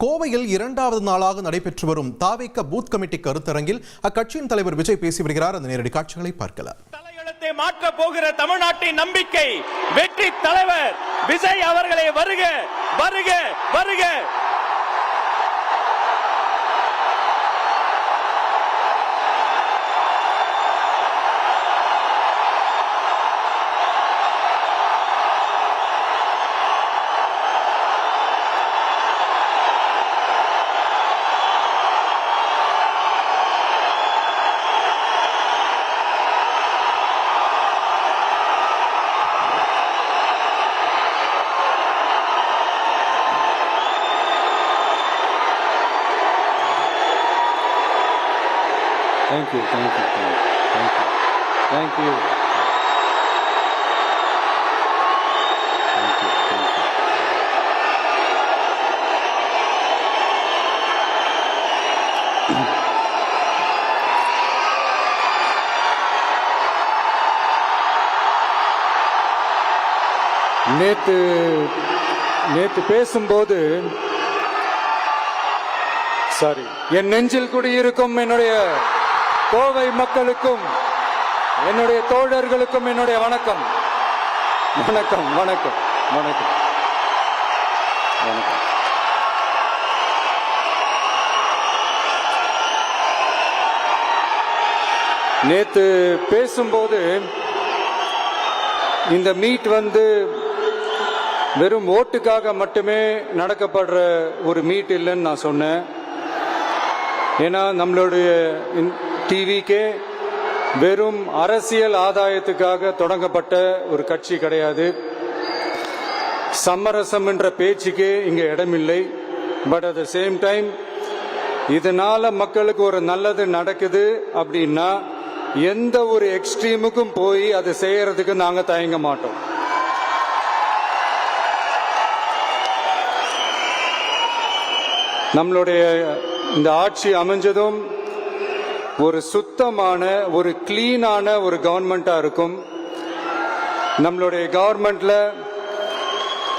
கோவையில் இரண்டாவது நாளாக நடைபெற்று வரும் தாவேக பூத் கமிட்டி கருத்தரங்கில் அக்கட்சியின் தலைவர் விஜய் பேசி வருகிறார். அந்த நேரடி காட்சிகளை பார்க்கலாம். தலையெழுத்தை மாற்ற போகிற தமிழ்நாட்டின் நம்பிக்கை வெற்றி தலைவர் விஜய் அவர்களே வருக வருக வருக. Thank you, thank you, thank you, thank you, thank you, thank you, thank you. நேத்து பேசும்போது என் நெஞ்சில் குடியிருக்கும் என்னுடைய கோவை மக்களுக்கும் என்னுடைய தோழர்களுக்கும் என்னுடைய வணக்கம் வணக்கம் வணக்கம் வணக்கம் வணக்கம். நேத்து பேசும்போது இந்த மீட் வெறும் ஓட்டுக்காக மட்டுமே நடக்கப்படுற ஒரு மீட் இல்லைன்னு நான் சொன்னேன். ஏன்னா நம்மளுடைய டிவிக்கே வெறும் அரசியல் ஆதாயத்துக்காக தொடங்கப்பட்ட ஒரு கட்சி கிடையாது. சமரசம் என்ற பேச்சுக்கே இங்க இடமில்லை. But at the same time இதனால மக்களுக்கு ஒரு நல்லது நடக்குது அப்படின்னா எந்த ஒரு எக்ஸ்ட்ரீமுக்கும் போய் அதை செய்யறதுக்கு நாங்க தயங்க மாட்டோம். நம்மளுடைய இந்த ஆட்சி அமைஞ்சதும் ஒரு சுத்தமான ஒரு கிளீனான ஒரு கவர்மெண்டா இருக்கும். நம்மளுடைய கவர்மெண்ட்ல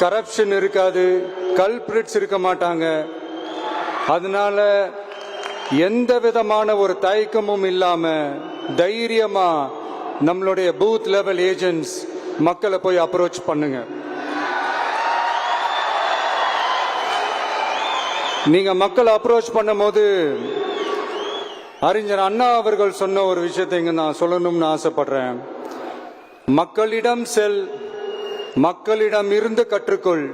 கரப்ஷன் இருக்காது, கல்பிரிட்ஸ் இருக்க மாட்டாங்க. அதனால எந்த விதமான ஒரு தயக்கமும் இல்லாம தைரியமா நம்மளுடைய பூத் லெவல் ஏஜென்ட்ஸ் மக்களை போய் அப்ரோச் பண்ணுங்க. நீங்க மக்களை அப்ரோச் பண்ணும் போது அறிஞர் அண்ணா அவர்கள் சொன்ன ஒரு விஷயத்தை இங்க நான் சொல்லணும்னு ஆசைப்படுறேன். மக்களிடம் செல், மக்களிடம் இருந்து கற்றுக்கொள்.